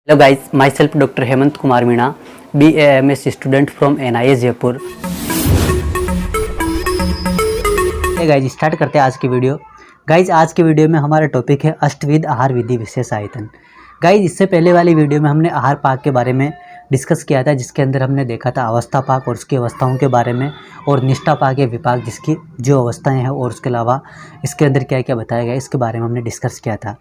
Hello guys, myself Dr. Hemant Kumar Meena, BAMS student from NIA Jaipur. Guys start करते हैं आज की video. Guys आज की वीडियो में हमारा टॉपिक है अष्टविध आहार विधि विशेष आयतन। गाइज इससे पहले वाली वीडियो में हमने आहार पाक के बारे में डिस्कस किया था, जिसके अंदर हमने देखा था अवस्था पाक और उसकी अवस्थाओं के बारे में, और निष्ठा पाक या विपाक जिसकी जो अवस्थाएं हैं, और उसके अलावा इसके अंदर क्या क्या बताया गया इसके बारे में हमने डिस्कस किया था।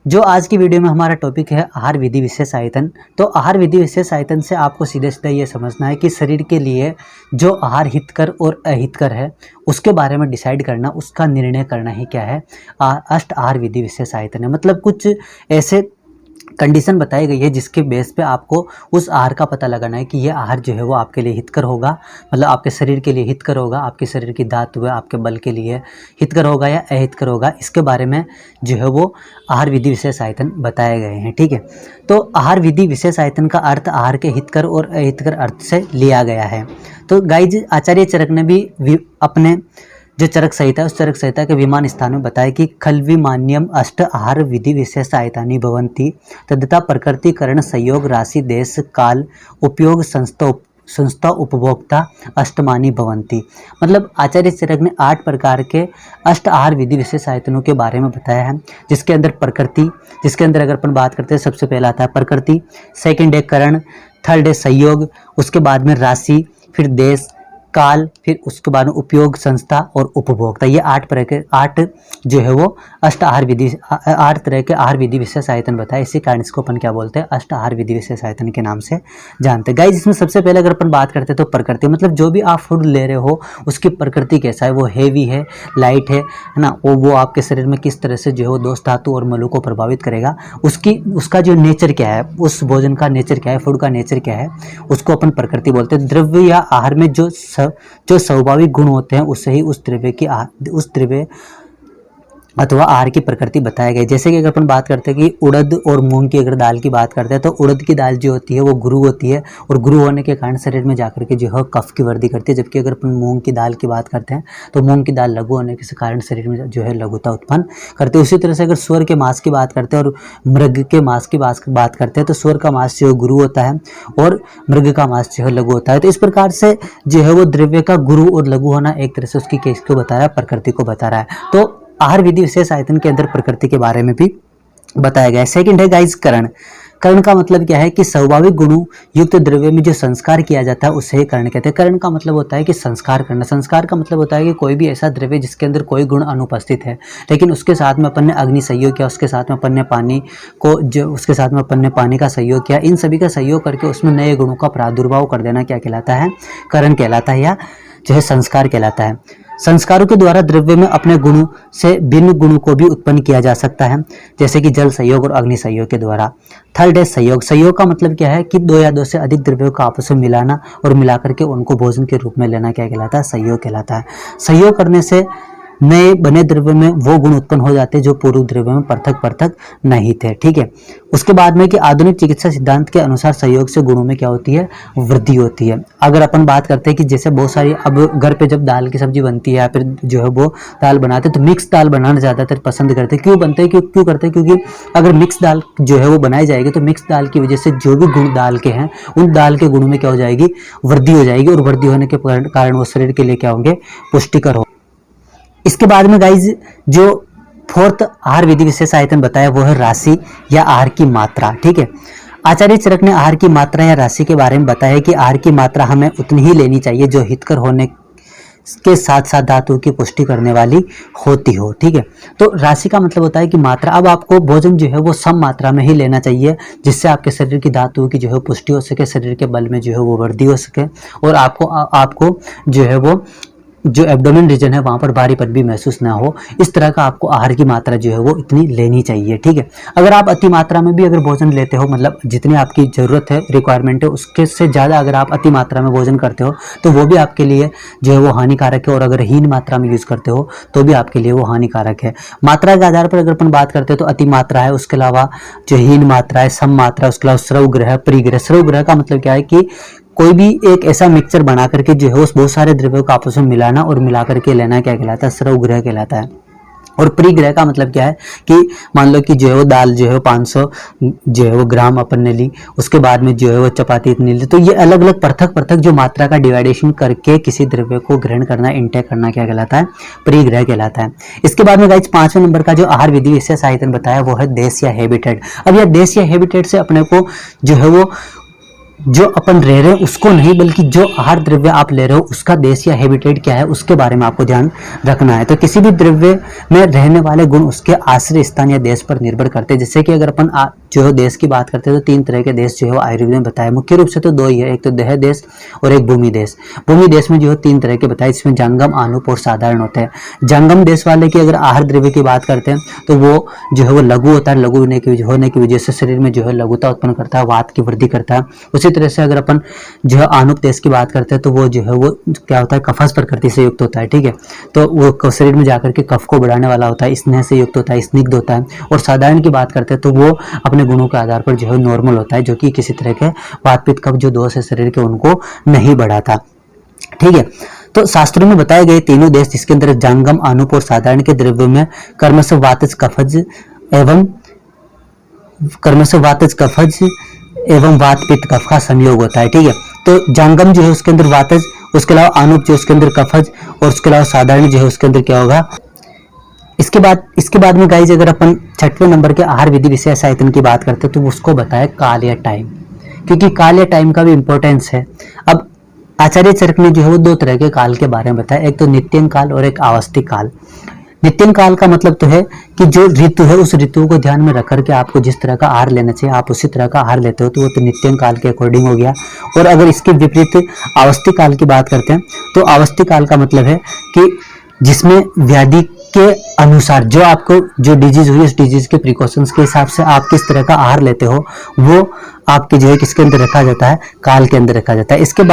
जो आज की वीडियो में हमारा टॉपिक है आहार विधि विशेष आयतन। तो आहार विधि विशेष आयतन से आपको सीधे सीधे ये समझना है कि शरीर के लिए जो आहार हितकर और अहितकर है उसके बारे में डिसाइड करना, उसका निर्णय करना ही क्या है, अष्ट आहार विधि विशेष आयतन है। मतलब कुछ ऐसे कंडीशन बताई गई है जिसके बेस पे आपको उस आहार का पता लगाना है कि ये आहार जो है वो आपके लिए हितकर होगा, मतलब आपके शरीर के लिए हितकर होगा, आपके शरीर की धातु है आपके बल के लिए हितकर होगा या अहितकर होगा। इसके बारे में जो है वो आहार विधि विशेष आयतन बताए गए हैं। ठीक है, तो आहार विधि विशेष आयतन का अर्थ आहार के हितकर और अहितकर अर्थ से लिया गया है। तो गाइज आचार्य चरक ने भी अपने जो चरक संहिता है उस चरक संहिता के विमान स्थान में बताया कि खल्विमान्यम अष्ट आहार विधि विशेष आयतानि भवन्ति तदता प्रकृतिकरण संयोग राशि देश काल उपयोग संस्था उपभोक्ता अष्टमानी भवन्ति। मतलब आचार्य चरक ने 8 प्रकार के अष्ट आहार विधि विशेष आयतनों के बारे में बताया है, जिसके अंदर प्रकृति, जिसके अंदर अगर अपन बात करते हैं सबसे पहला आता है प्रकृति, सेकंड है करण, थर्ड है संयोग, उसके बाद में राशि, फिर देश काल, फिर उसके बाद में उपयोग संस्था और उपभोक्ता। ये 8 जो है वो अष्ट आहार विधि 8 तरह के आहार विधि विशेष आयतन बताए। इसी कारण इसको अपन क्या बोलते हैं, अष्ट आहार विधि विशेष आयतन के नाम से जानते हैं। गाइस इसमें सबसे पहले अगर अपन बात करते हैं तो प्रकृति, मतलब जो भी आप फूड ले रहे हो उसकी प्रकृति कैसा है, वो हेवी है, लाइट है ना, वो आपके शरीर में किस तरह से जो है वो दोष धातु और मलों को प्रभावित करेगा, उसका जो नेचर क्या है, उस भोजन का नेचर क्या है, फूड का नेचर क्या है, उसको अपन प्रकृति बोलते हैं। द्रव्य या आहार में जो स्वाभाविक गुण होते हैं उससे ही उस द्रव्य अथवा आहार की प्रकृति बताया गया। जैसे कि अगर अपन बात करते हैं कि उड़द और मूंग की अगर दाल की बात करते हैं तो उड़द की दाल जो होती है वो गुरु होती है, और गुरु होने के कारण शरीर में जाकर के जो है कफ की वृद्धि करती है। जबकि अगर अपन मूंग की दाल की बात करते हैं तो मूंग की दाल लघु होने के कारण शरीर में जो है लघुता उत्पन्न करती है। उसी तरह से अगर सूअर के मांस की बात करते हैं और मृग के मांस की बात करते हैं तो सूअर का मांस जो गुरु होता है और मृग का मांस जो है लघु होता है। तो इस प्रकार से जो है वो द्रव्य का गुरु और लघु होना एक तरह से उसकी केस को बता रहा है, प्रकृति को बता रहा है। तो आहार विधि विशेष आयतन के अंदर प्रकृति के बारे में भी बताया गया है। सेकंड है गाइस करण। करण का मतलब क्या है कि स्वाभाविक गुणों युक्त द्रव्य में जो संस्कार किया जाता है उसे ही करण कहते हैं। करण का मतलब होता है कि संस्कार करना। संस्कार का मतलब होता है कि कोई भी ऐसा द्रव्य जिसके अंदर कोई गुण अनुपस्थित है, लेकिन उसके साथ में अपन ने अग्नि सहयोग किया, उसके साथ में अपन ने पानी का सहयोग किया, इन सभी का सहयोग करके उसमें नए गुणों का प्रादुर्भाव कर देना क्या कहलाता है, करण कहलाता है, या जो है संस्कार कहलाता है। संस्कारों के द्वारा द्रव्य में अपने गुणों से भिन्न गुणों को भी उत्पन्न किया जा सकता है, जैसे कि जल संयोग और अग्नि संयोग के द्वारा। थर्ड है संयोग। संयोग का मतलब क्या है कि 2 या 2 से अधिक द्रव्यों को आपस में मिलाना और मिलाकर के उनको भोजन के रूप में लेना क्या कहलाता है, संयोग कहलाता है। संयोग करने से नए बने द्रव्य में वो गुण उत्पन्न हो जाते हैं जो पूर्व द्रव्य में पृथक नहीं थे। ठीक है, उसके बाद में कि आधुनिक चिकित्सा सिद्धांत के अनुसार संयोग से गुणों में क्या होती है, वृद्धि होती है। अगर अपन बात करते हैं कि जैसे बहुत सारी अब घर पे जब दाल की सब्जी बनती है या फिर जो है वो दाल बनाते हैं तो मिक्स दाल बनाना ज़्यादातर पसंद करते हैं। क्यों करते हैं, क्योंकि अगर मिक्स दाल जो है वो बनाई जाएगी तो मिक्स दाल की वजह से जो भी गुण दाल के हैं उन दाल के गुणों में क्या हो जाएगी, वृद्धि हो जाएगी, और वृद्धि होने के कारण वो शरीर के लिए क्या होंगे, पुष्टिकर हो। इसके बाद में गाइज जो 4th आहार विधि विशेष आयतन बताया वो है राशि या आहार की मात्रा। ठीक है, आचार्य चरक ने आहार की मात्रा या राशि के बारे में बताया कि आहार की मात्रा हमें उतनी ही लेनी चाहिए जो हितकर होने के साथ साथ धातु की पुष्टि करने वाली होती हो। ठीक है, तो राशि का मतलब होता है कि मात्रा। अब आपको भोजन जो है वो सम मात्रा में ही लेना चाहिए, जिससे आपके शरीर की धातु की जो है पुष्टि हो सके, शरीर के बल में जो है वो वृद्धि हो सके, और आपको जो है वो जो एब्डोमेन रीजन है वहाँ पर भारीपन भी महसूस ना हो। इस तरह का आपको आहार की मात्रा जो है वो इतनी लेनी चाहिए। ठीक है, अगर आप अति मात्रा में भी अगर भोजन लेते हो, मतलब जितनी आपकी ज़रूरत है, रिक्वायरमेंट है, उसके से ज़्यादा अगर आप अति मात्रा में भोजन करते हो तो वो भी आपके लिए जो है वो हानिकारक है, और अगर हीन मात्रा में यूज़ करते हो तो भी आपके लिए वो हानिकारक है। मात्रा के आधार पर अगर अपन बात करते हैं तो अति मात्रा है, उसके अलावा जो हीन मात्रा है, सम मात्रा, उसके अलावा स्रवग्रह, परिग्रह। स्रवग्रह का मतलब क्या है कि कोई भी एक ऐसा मिक्सचर बना करके जो है उस बहुत सारे द्रव्यों को आपस में मिलाना और मिला करके लेना क्या कहलाता है, स्रवग्रह कहलाता है। और परिग्रह का मतलब क्या है कि मान लो कि जो है वो दाल जो है 500 जो है वो ग्राम अपन ने ली, उसके बाद में जो है वो चपाती इतनी ली, तो ये अलग अलग पृथक पृथक जो मात्रा का डिवाइडेशन करके किसी द्रव्य को ग्रहण करना, इंटेक करना क्या कहलाता है, परिग्रह कहलाता है। इसके बाद में गाइस 5वें नंबर का जो आहार विधि विशेष आयतन बताया वो है देश या हैबिटेट। अब यह देश या हैबिटेट से अपने को जो है वो जो अपन रह रहे हैं उसको नहीं, बल्कि जो आहार द्रव्य आप ले रहे हो उसका देश या हैबिटेट क्या है उसके बारे में आपको ध्यान रखना है। तो किसी भी द्रव्य में रहने वाले गुण उसके आश्रय स्थान या देश पर निर्भर करते हैं। जैसे कि अगर अपन जो है देश की बात करते हैं तो 3 तरह के देश जो है वो आयुर्वेद में बताया, मुख्य रूप से तो 2 ही है, एक तो देह देश और एक भूमि देश। भूमि देश में जो है 3 तरह के बताए, इसमें जंगम, आनुप और साधारण होते हैं। जंगम देश वाले की अगर आहार द्रव्य की बात करते हैं तो वो जो है वो लघु होता है, लघु होने की वजह से शरीर में जो है लघुता उत्पन्न करता है, वात की वृद्धि करता है। उसी तरह से अगर अपन जो है आनुप देश की बात करते हैं तो वो जो है वो क्या होता है, कफस प्रकृति से युक्त होता है, ठीक है, तो वो शरीर में जाकर के कफ को बढ़ाने वाला होता है, स्नेह से युक्त होता है, स्निग्ध होता है। और साधारण की बात करते हैं तो वो अपने गुणों के आधार पर जो है नॉर्मल होता है, जो कि किसी तरह के वात पित्त कफ जो दोष है शरीर के उनको नहीं बढ़ाता, ठीक है। तो शास्त्रों में बताए गए तीनों देश जिसके अंदर जंगम, आनुप और साधारण के द्रव्यों में कर्मश वातज कफज एवं वात पित्त कफ का संयोग होता है, ठीक है। तो जंगम जो है उसके अंदर वातज, उसके अलावा आनुप जो उसके अंदर कफज, और उसके अलावा साधारण जो है उसके अंदर क्या होगा। इसके बाद में गाइस अगर अपन 6वें नंबर के आहार विधि विशेष आयतन की बात करते हैं तो उसको बताया काल या टाइम, क्योंकि काल या टाइम का भी इंपॉर्टेंस है। अब आचार्य चरक ने जो है वो 2 तरह के काल के बारे में बताया, एक तो नित्यन काल और एक आवस्थिक काल। नित्यन काल का मतलब तो है कि जो ऋतु है उस ऋतु को ध्यान में रख करके आपको जिस तरह का आहार लेना चाहिए आप उसी तरह का आहार लेते हो, तो वो तो नित्यन काल के अकॉर्डिंग हो गया। और अगर इसके विपरीत आवस्थिक काल की बात करते हैं तो आवस्थिक काल का मतलब है कि जिसमें व्याधि के अनुसार जो आपको जो डिजीज हुई उस डिजीज के प्रिकॉशंस के हिसाब से आप किस तरह का आहार लेते हो वो आपके जो है किसके अंदर रखा जाता है, काल के अंदर रखा जाता है। इसके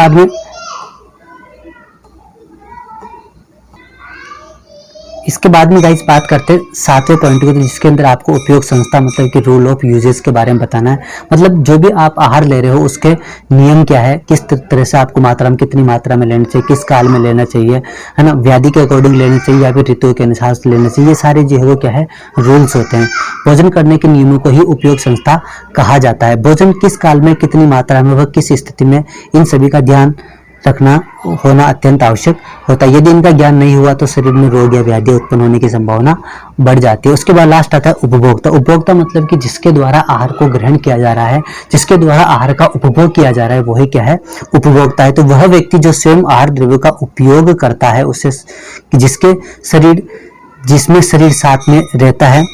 बाद में गाइस बात करते हैं 7वें पॉइंट की, जिसके अंदर आपको उपयोग संस्था मतलब कि रूल ऑफ यूजेस के बारे में बताना है। मतलब जो भी आप आहार ले रहे हो उसके नियम क्या है, किस तरह से आपको मात्रा में कितनी मात्रा में लेना चाहिए, किस काल में लेना चाहिए, है ना, व्याधि के अकॉर्डिंग लेना चाहिए या फिर ऋतु के अनुसार लेना चाहिए, ये सारे जो है वो क्या है रूल्स होते हैं। भोजन करने के नियमों को ही उपयोग संस्था कहा जाता है। भोजन किस काल में कितनी मात्रा में व किस स्थिति में, इन सभी का ध्यान रखना होना अत्यंत आवश्यक होता है। यदि इनका ज्ञान नहीं हुआ तो शरीर में रोग या व्याधि उत्पन्न होने की संभावना बढ़ जाती है। उसके बाद लास्ट आता है उपभोक्ता। उपभोक्ता मतलब कि जिसके द्वारा आहार को ग्रहण किया जा रहा है, जिसके द्वारा आहार का उपभोग किया जा रहा है, वही क्या है, उपभोक्ता है। तो वह व्यक्ति जो स्वयं आहार द्रव्य का उपयोग करता है, उससे जिसमें शरीर साथ में रहता है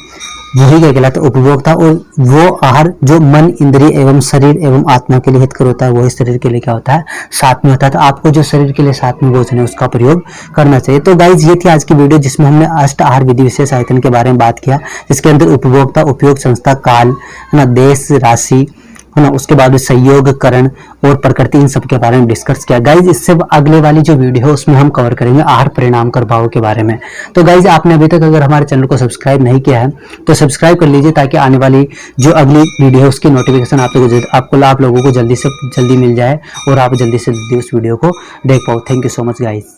वही क्या कहलाता है, उपभोक्ता। और वो आहार जो मन, इंद्रिय एवं शरीर एवं आत्मा के लिए हितकर होता है वही शरीर के लिए क्या होता है, साथ में होता है। तो आपको जो शरीर के लिए साथ में भोजन है उसका प्रयोग करना चाहिए। तो गाइज ये थी आज की वीडियो जिसमें हमने अष्ट आहार विधि विशेष आयतन के बारे में बात किया, जिसके अंदर उपभोक्ता, उपयोग संस्था, काल, है ना, देश, राशि, है ना, उसके बाद संयोग, करण और प्रकृति, इन सब के बारे में डिस्कस किया। गाइज इससे अगले वाली जो वीडियो है उसमें हम कवर करेंगे आहार परिणाम प्रभाव के बारे में। तो गाइज आपने अभी तक अगर हमारे चैनल को सब्सक्राइब नहीं किया है तो सब्सक्राइब कर लीजिए, ताकि आने वाली जो अगली वीडियो है उसकी नोटिफिकेशन आप लोगों को जल्दी से जल्दी मिल जाए और आप जल्दी से जल्दी उस वीडियो को देख पाओ। Thank you so much guys.